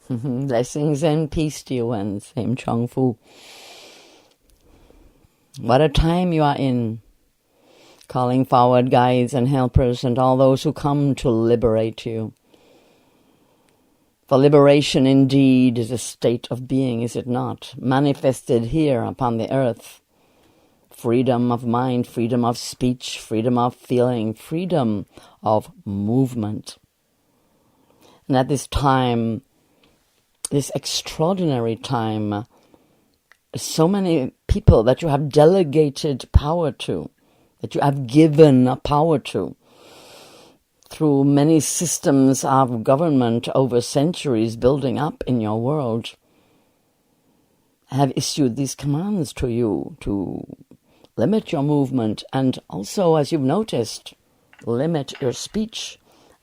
Blessings and peace to you, and same Chung Fu. What a time you are in, calling forward guides and helpers and all those who come to liberate you. For liberation indeed is a state of being, is it not? Manifested here upon the earth. Freedom of mind, freedom of speech, freedom of feeling, freedom of movement. And at this time, this extraordinary time, so many people that you have delegated power to, that you have given power to, through many systems of government over centuries building up in your world, have issued these commands to you to limit your movement and also, as you've noticed, limit your speech,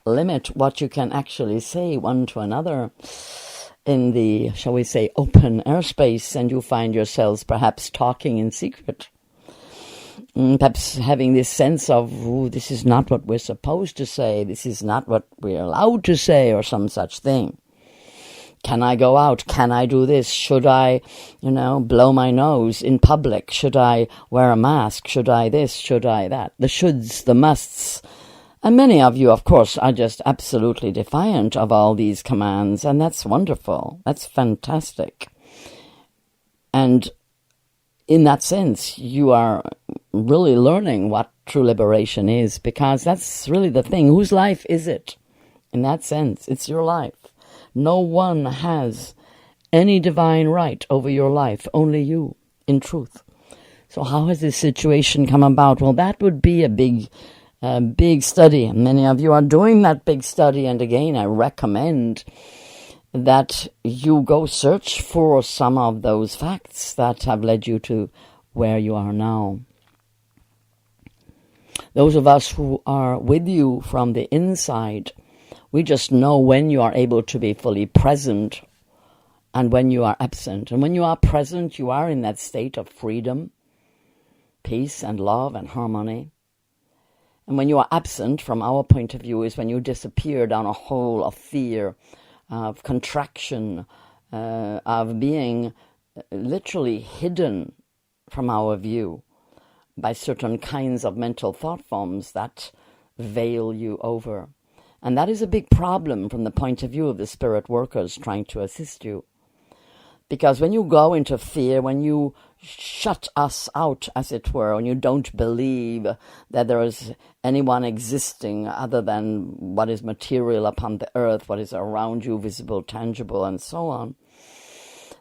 limit what you can actually say one to another in the, shall we say, open airspace, and you find yourselves perhaps talking in secret. Perhaps having this sense of, this is not what we're supposed to say, this is not what we're allowed to say, or some such thing. Can I go out? Can I do this? Should I, blow my nose in public? Should I wear a mask? Should I this? Should I that? The shoulds, the musts. And many of you, of course, are just absolutely defiant of all these commands, and that's wonderful. That's fantastic. And in that sense, you are really learning what true liberation is, because that's really the thing. Whose life is it? In that sense, it's your life. No one has any divine right over your life, only you, in truth. So how has this situation come about? Well, that would be a big study. Many of you are doing that big study, and again, I recommend that you go search for some of those facts that have led you to where you are now. Those of us who are with you from the inside, we just know when you are able to be fully present and when you are absent. And when you are present, you are in that state of freedom, peace and love and harmony. And when you are absent, from our point of view, is when you disappear down a hole of fear, of contraction, of being literally hidden from our view by certain kinds of mental thought forms that veil you over. And that is a big problem from the point of view of the spirit workers trying to assist you. Because when you go into fear, when you shut us out, as it were, and you don't believe that there is anyone existing other than what is material upon the earth, what is around you, visible, tangible, and so on,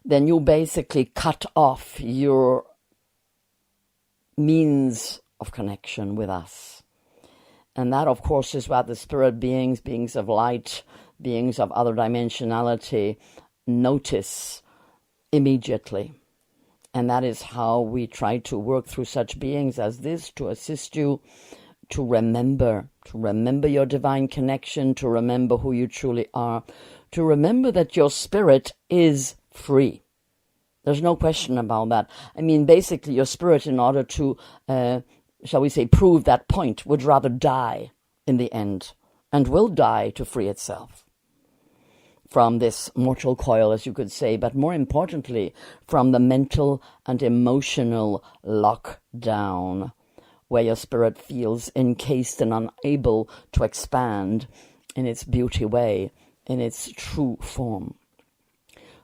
then you basically cut off your means of connection with us. And that, of course, is what the spirit beings, beings of light, beings of other dimensionality, notice immediately. And that is how we try to work through such beings as this, to assist you to remember your divine connection, to remember who you truly are, to remember that your spirit is free. There's no question about that. I mean, basically, your spirit, in order to, shall we say, prove that point, would rather die in the end, and will die to free itself from this mortal coil, as you could say, but more importantly, from the mental and emotional lockdown, where your spirit feels encased and unable to expand in its beauty way, in its true form.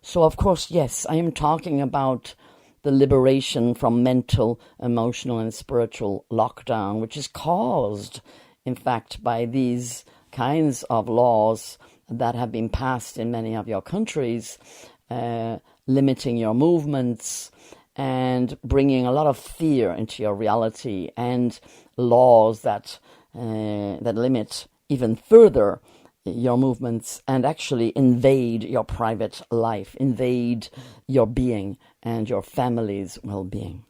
So, of course, yes, I am talking about the liberation from mental, emotional, and spiritual lockdown, which is caused, in fact, by these kinds of laws that have been passed in many of your countries, limiting your movements and bringing a lot of fear into your reality, and laws that limit even further your movements and actually invade your private life, invade your being and your family's well-being.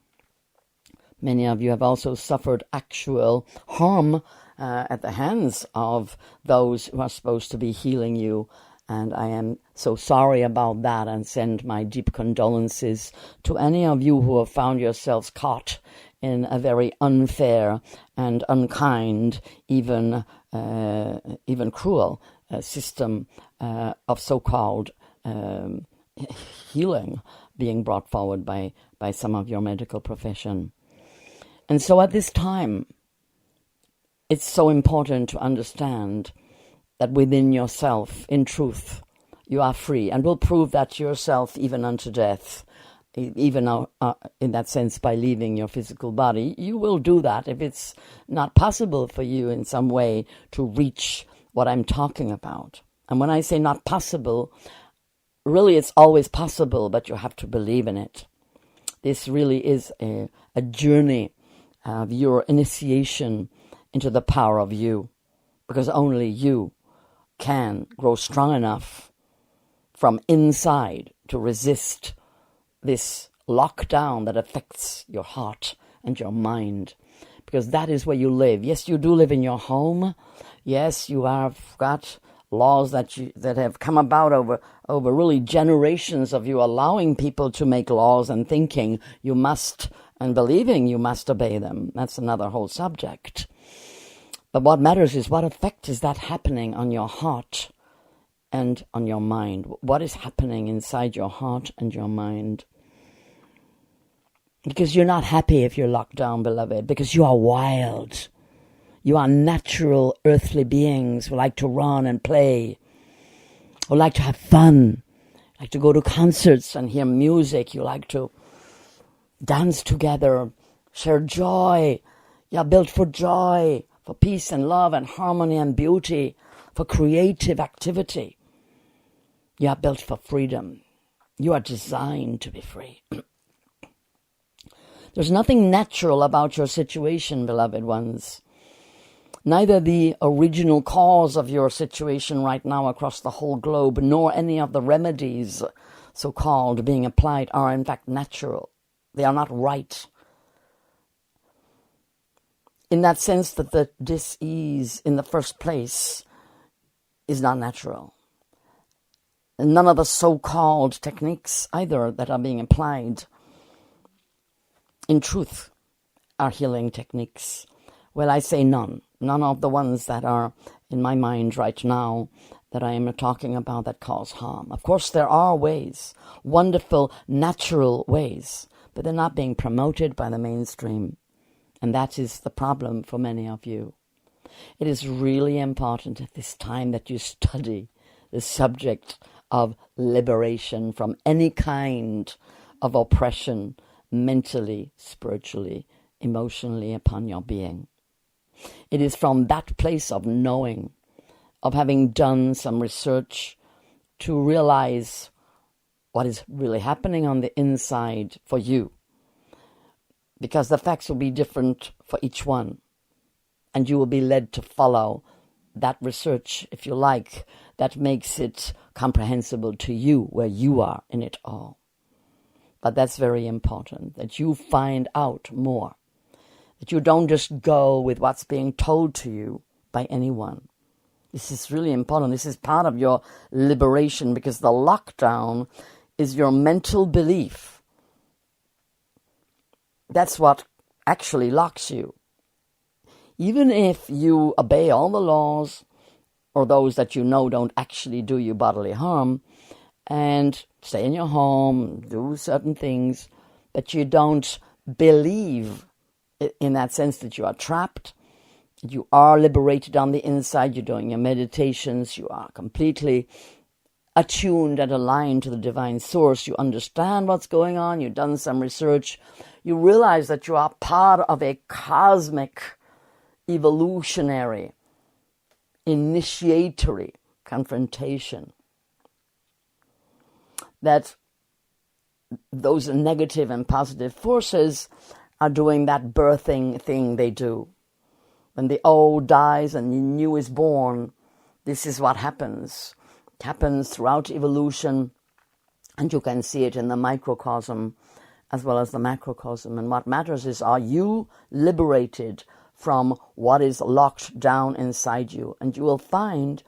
Many of you have also suffered actual harm at the hands of those who are supposed to be healing you, and I am so sorry about that, and send my deep condolences to any of you who have found yourselves caught in a very unfair and unkind, even cruel system of so-called healing being brought forward by some of your medical profession. And so at this time, it's so important to understand that within yourself, in truth, you are free, and will prove that to yourself even unto death, even in that sense by leaving your physical body. You will do that if it's not possible for you in some way to reach what I'm talking about. And when I say not possible, really it's always possible, but you have to believe in it. This really is a journey of your initiation into the power of you, because only you can grow strong enough from inside to resist this lockdown that affects your heart and your mind, because that is where you live. Yes, you do live in your home. Yes, you have got laws that have come about over really generations of you allowing people to make laws and thinking you must, and believing you must obey them. That's another whole subject. But what matters is what effect is that happening on your heart and on your mind. What is happening inside your heart and your mind? Because you're not happy if you're locked down, beloved, because you are wild. You are natural earthly beings who like to run and play, who like to have fun, like to go to concerts and hear music. You like to dance together, share joy. You are built for joy, for peace and love and harmony and beauty, for creative activity. You are built for freedom. You are designed to be free. There's nothing natural about your situation, beloved ones. Neither the original cause of your situation right now across the whole globe, nor any of the remedies, so-called, being applied are in fact natural. They are not right. In that sense that the dis-ease in the first place is not natural. And none of the so-called techniques either that are being applied in truth are healing techniques. Well, I say none. None of the ones that are in my mind right now that I am talking about that cause harm. Of course, there are ways, wonderful, natural ways, but they're not being promoted by the mainstream. And that is the problem for many of you. It is really important at this time that you study the subject of liberation from any kind of oppression, mentally, spiritually, emotionally, upon your being. It is from that place of knowing, of having done some research, to realize what is really happening on the inside for you. Because the facts will be different for each one. And you will be led to follow that research, if you like, that makes it comprehensible to you, where you are in it all. But that's very important, that you find out more. That you don't just go with what's being told to you by anyone. This is really important. This is part of your liberation, because the lockdown is your mental belief. That's what actually locks you. Even if you obey all the laws, or those that you know don't actually do you bodily harm, and stay in your home, do certain things, but you don't believe in that sense that you are trapped, you are liberated on the inside, you're doing your meditations, you are completely attuned and aligned to the divine source, you understand what's going on, you've done some research, you realize that you are part of a cosmic, evolutionary, initiatory confrontation. That those negative and positive forces are doing that birthing thing they do. When the old dies and the new is born, this is what happens. It happens throughout evolution, and you can see it in the microcosm as well as the macrocosm. And what matters is, are you liberated from what is locked down inside you? And you will find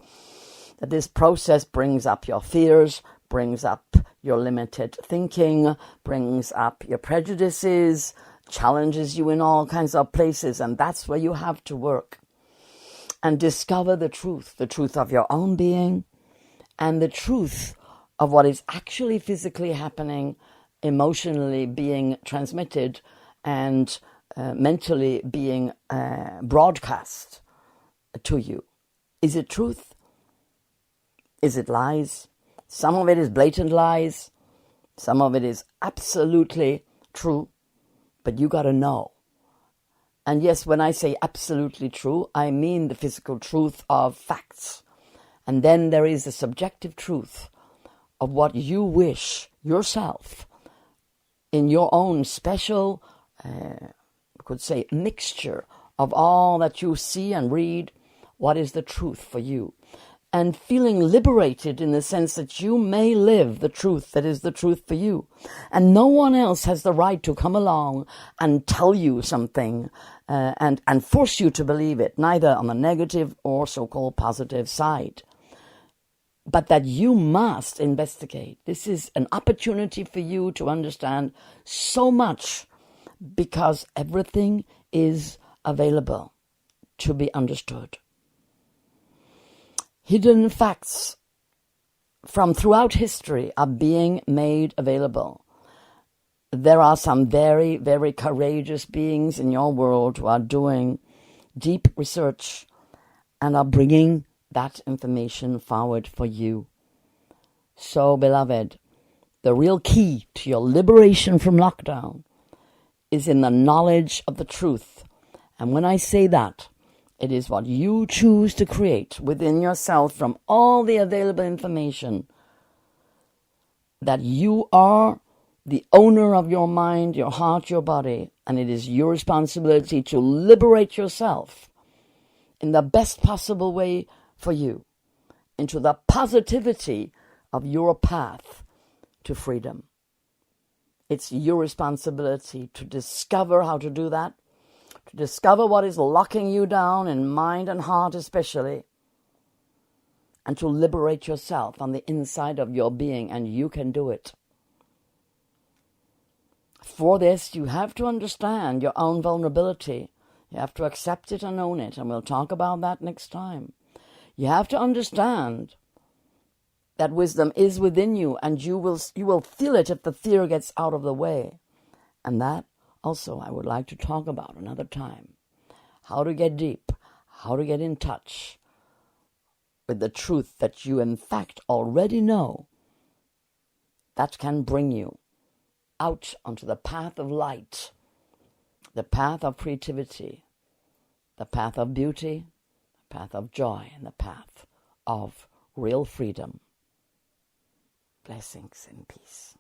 that this process brings up your fears, brings up your limited thinking, brings up your prejudices, challenges you in all kinds of places, and that's where you have to work and discover the truth of your own being and the truth of what is actually physically happening, emotionally being transmitted, and mentally being broadcast to you. Is it truth? Is it lies? Some of it is blatant lies. Some of it is absolutely true. But you got to know. And yes, when I say absolutely true, I mean the physical truth of facts. And then there is the subjective truth of what you wish yourself in your own special, I could say, mixture of all that you see and read. What is the truth for you? And feeling liberated in the sense that you may live the truth that is the truth for you. And no one else has the right to come along and tell you something and force you to believe it, neither on the negative or so-called positive side. But that you must investigate. This is an opportunity for you to understand so much, because everything is available to be understood. Hidden facts from throughout history are being made available. There are some very, very courageous beings in your world who are doing deep research and are bringing that information forward for you. So, beloved, the real key to your liberation from lockdown is in the knowledge of the truth. And when I say that, it is what you choose to create within yourself from all the available information, that you are the owner of your mind, your heart, your body, and it is your responsibility to liberate yourself in the best possible way for you into the positivity of your path to freedom. It's your responsibility to discover how to do that, to discover what is locking you down in mind and heart especially, and to liberate yourself on the inside of your being, and you can do it. For this, you have to understand your own vulnerability. You have to accept it and own it, and we'll talk about that next time. You have to understand that wisdom is within you, and you will feel it if the fear gets out of the way. And that also I would like to talk about another time. How to get deep, how to get in touch with the truth that you in fact already know, that can bring you out onto the path of light, the path of creativity, the path of beauty, the path of joy, and the path of real freedom. Blessings and peace.